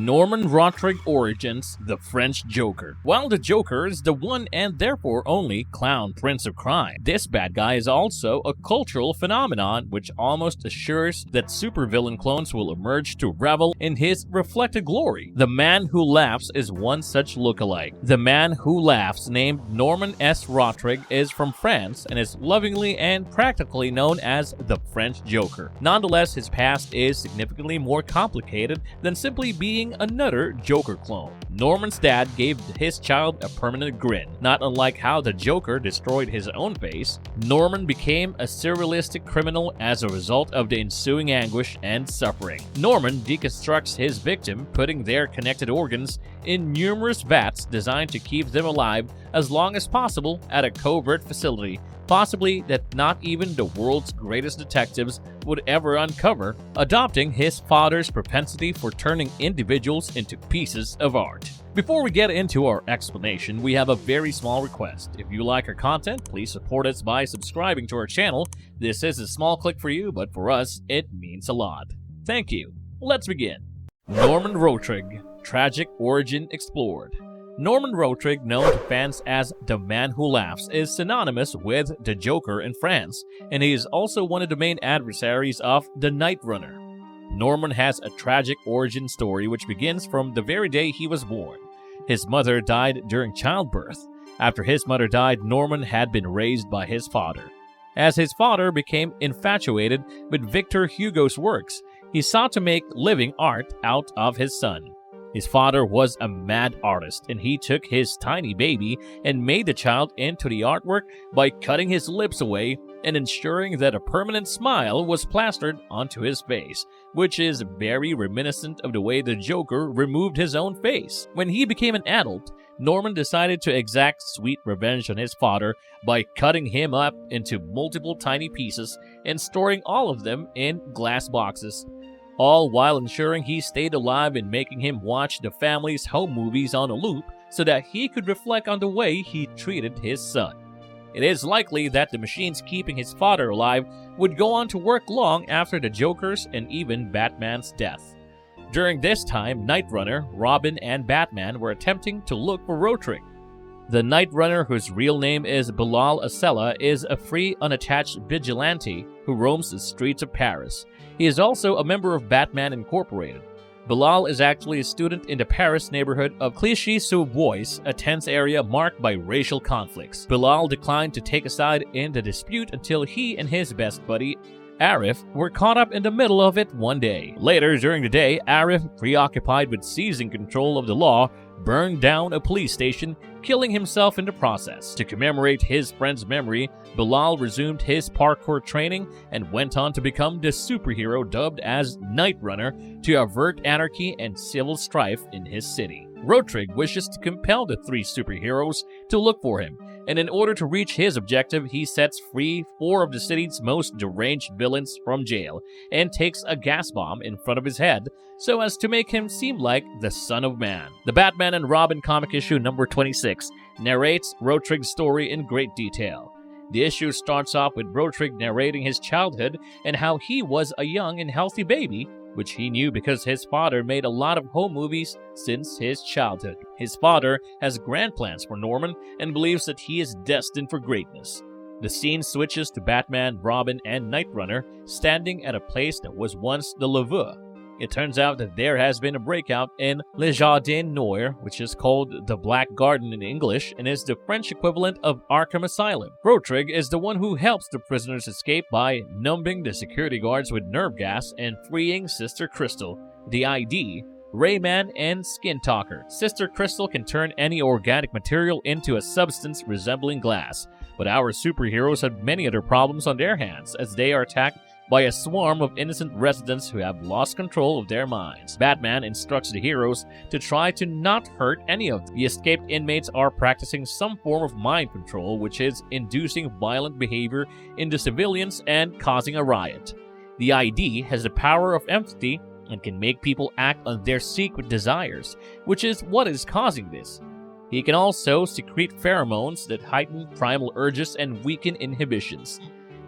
Norman Rotrig origins, the French Joker. While the Joker is the one and therefore only clown prince of crime, this bad guy is also a cultural phenomenon which almost assures that supervillain clones will emerge to revel in his reflected glory. The Man Who Laughs is one such lookalike. The Man Who Laughs, named Norman S. Rotrig, is from France and is lovingly and practically known as the French Joker. Nonetheless, his past is significantly more complicated than simply being another Joker clone. Norman's dad gave his child a permanent grin. Not unlike how the Joker destroyed his own face, Norman became a surrealistic criminal as a result of the ensuing anguish and suffering. Norman deconstructs his victim, putting their connected organs in numerous vats designed to keep them alive as long as possible at a covert facility, possibly that not even the world's greatest detectives would ever uncover, adopting his father's propensity for turning individuals into pieces of art. Before we get into our explanation, we have a very small request. If you like our content, please support us by subscribing to our channel. This is a small click for you, but for us, it means a lot. Thank you. Let's begin. Norman Rotrig, tragic origin explored. Norman Rotrig, known to fans as the Man Who Laughs, is synonymous with the Joker in France, and he is also one of the main adversaries of the Night Runner. Norman has a tragic origin story which begins from the very day he was born. His mother died during childbirth. After his mother died, Norman had been raised by his father. As his father became infatuated with Victor Hugo's works, he sought to make living art out of his son. His father was a mad artist, and he took his tiny baby and made the child into the artwork by cutting his lips away and ensuring that a permanent smile was plastered onto his face, which is very reminiscent of the way the Joker removed his own face. When he became an adult, Norman decided to exact sweet revenge on his father by cutting him up into multiple tiny pieces and storing all of them in glass boxes, all while ensuring he stayed alive and making him watch the family's home movies on a loop so that he could reflect on the way he treated his son. It is likely that the machines keeping his father alive would go on to work long after the Joker's and even Batman's death. During this time, Night Runner, Robin, and Batman were attempting to look for Rotrig. The Night Runner, whose real name is Bilal Acela, is a free, unattached vigilante who roams the streets of Paris. He is also a member of Batman Incorporated. Bilal is actually a student in the Paris neighborhood of Clichy-sous-Bois, a tense area marked by racial conflicts. Bilal declined to take a side in the dispute until he and his best buddy, Arif, were caught up in the middle of it one day. Later during the day, Arif, preoccupied with seizing control of the law, burned down a police station, killing himself in the process. To commemorate his friend's memory, Bilal resumed his parkour training and went on to become the superhero dubbed as Night Runner to avert anarchy and civil strife in his city. Rotrig wishes to compel the three superheroes to look for him, and in order to reach his objective, he sets free 4 of the city's most deranged villains from jail and takes a gas bomb in front of his head so as to make him seem like the Son of Man. The Batman and Robin comic issue number 26 narrates Rotrig's story in great detail. The issue starts off with Rotrig narrating his childhood and how he was a young and healthy baby, which he knew because his father made a lot of home movies since his childhood. His father has grand plans for Norman and believes that he is destined for greatness. The scene switches to Batman, Robin, and Night Runner standing at a place that was once the Louvre. It turns out that there has been a breakout in Le Jardin Noir, which is called the Black Garden in English and is the French equivalent of Arkham Asylum. Rotrig is the one who helps the prisoners escape by numbing the security guards with nerve gas and freeing Sister Crystal, the ID, Rayman, and Skin Talker. Sister Crystal can turn any organic material into a substance resembling glass, but our superheroes have many other problems on their hands as they are attacked by a swarm of innocent residents who have lost control of their minds. Batman instructs the heroes to try to not hurt any of them. The escaped inmates are practicing some form of mind control, which is inducing violent behavior in the civilians and causing a riot. The ID has the power of empathy and can make people act on their secret desires, which is what is causing this. He can also secrete pheromones that heighten primal urges and weaken inhibitions.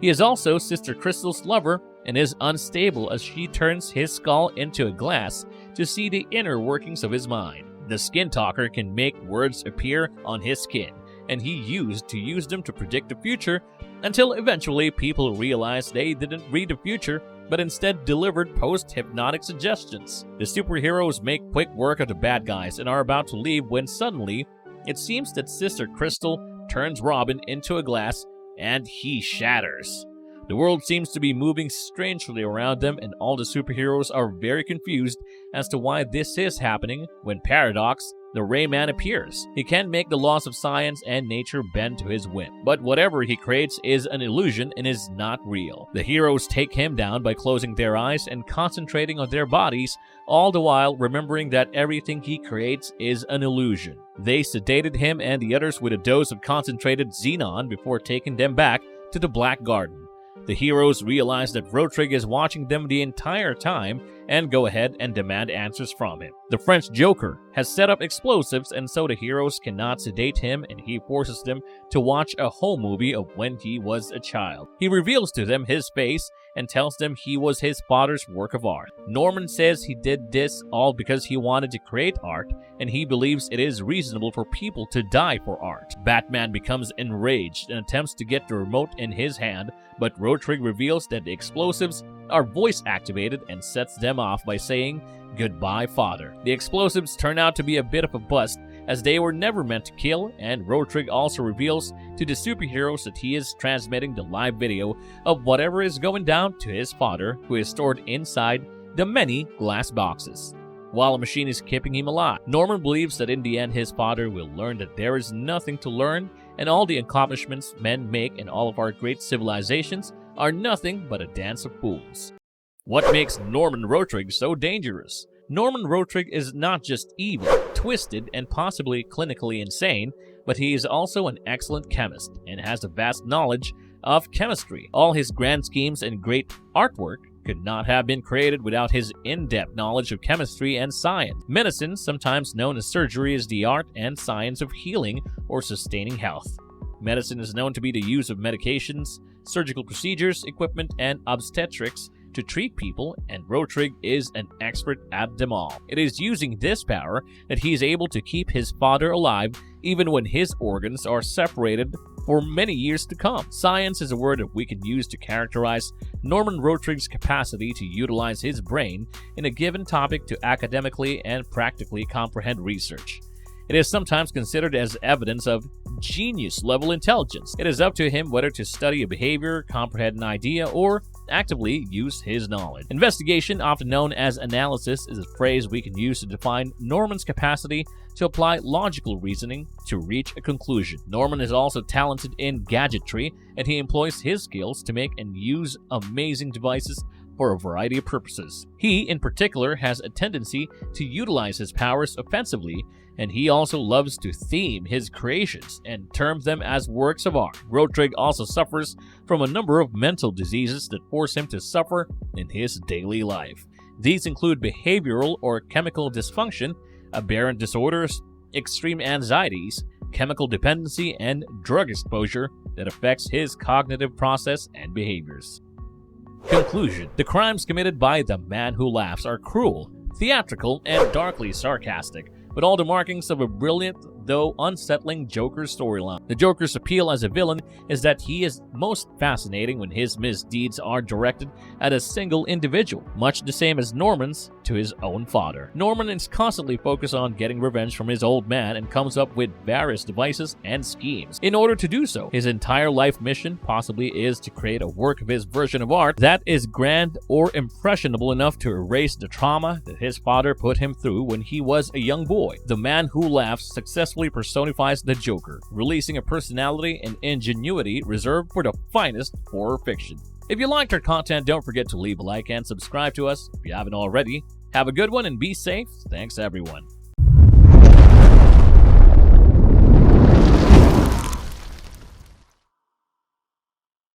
He is also Sister Crystal's lover and is unstable as she turns his skull into a glass, to see the inner workings of his mind. The skin talker can make words appear on his skin, and he used to use them to predict the future until eventually people realized they didn't read the future but instead delivered post-hypnotic suggestions. The superheroes make quick work of the bad guys and are about to leave when suddenly it seems that Sister Crystal turns Robin into a glass and he shatters. The world seems to be moving strangely around them, and all the superheroes are very confused as to why this is happening when Paradox, the Rayman, appears. He can make the laws of science and nature bend to his whim, but whatever he creates is an illusion and is not real. The heroes take him down by closing their eyes and concentrating on their bodies, all the while remembering that everything he creates is an illusion. They sedated him and the others with a dose of concentrated xenon before taking them back to the Black Garden. The heroes realize that Rotrig is watching them the entire time and go ahead and demand answers from him. The French Joker has set up explosives, and so the heroes cannot sedate him, and he forces them to watch a whole movie of when he was a child. He reveals to them his face and tells them he was his father's work of art. Norman says he did this all because he wanted to create art, and he believes it is reasonable for people to die for art. Batman becomes enraged and attempts to get the remote in his hand, but Rotrig reveals that the explosives are voice-activated and sets them off by saying, "Goodbye, Father." The explosives turn out to be a bit of a bust, as they were never meant to kill, and Rotrig also reveals to the superheroes that he is transmitting the live video of whatever is going down to his father, who is stored inside the many glass boxes, while a machine is keeping him alive. Norman believes that in the end his father will learn that there is nothing to learn, and all the accomplishments men make in all of our great civilizations are nothing but a dance of fools. What makes Norman Rotrig so dangerous? Norman Rotrig is not just evil, twisted, and possibly clinically insane, but he is also an excellent chemist and has a vast knowledge of chemistry. All his grand schemes and great artwork could not have been created without his in-depth knowledge of chemistry and science. Medicine, sometimes known as surgery, is the art and science of healing or sustaining health. Medicine is known to be the use of medications, surgical procedures, equipment, and obstetrics to treat people, and Rotrig is an expert at them all. It is using this power that he is able to keep his father alive even when his organs are separated for many years to come. Science is a word that we can use to characterize Norman Rotrig's capacity to utilize his brain in a given topic to academically and practically comprehend research. It is sometimes considered as evidence of genius-level intelligence. It is up to him whether to study a behavior, comprehend an idea, or actively use his knowledge. Investigation, often known as analysis, is a phrase we can use to define Norman's capacity to apply logical reasoning to reach a conclusion. Norman is also talented in gadgetry, and he employs his skills to make and use amazing devices for a variety of purposes. He, in particular, has a tendency to utilize his powers offensively, and he also loves to theme his creations and term them as works of art. Rotrig also suffers from a number of mental diseases that force him to suffer in his daily life. These include behavioral or chemical dysfunction, aberrant disorders, extreme anxieties, chemical dependency, and drug exposure that affects his cognitive process and behaviors. Conclusion. The crimes committed by the Man Who Laughs are cruel, theatrical, and darkly sarcastic, with all the markings of a brilliant, though unsettling Joker storyline. The Joker's appeal as a villain is that he is most fascinating when his misdeeds are directed at a single individual, much the same as Norman's to his own father. Norman is constantly focused on getting revenge from his old man and comes up with various devices and schemes. In order to do so, his entire life mission possibly is to create a work of his version of art that is grand or impressionable enough to erase the trauma that his father put him through when he was a young boy. The Man Who Laughs successfully personifies the Joker, releasing a personality and ingenuity reserved for the finest horror fiction. If you liked our content, don't forget to leave a like and subscribe to us if you haven't already. Have a good one and be safe. Thanks, everyone.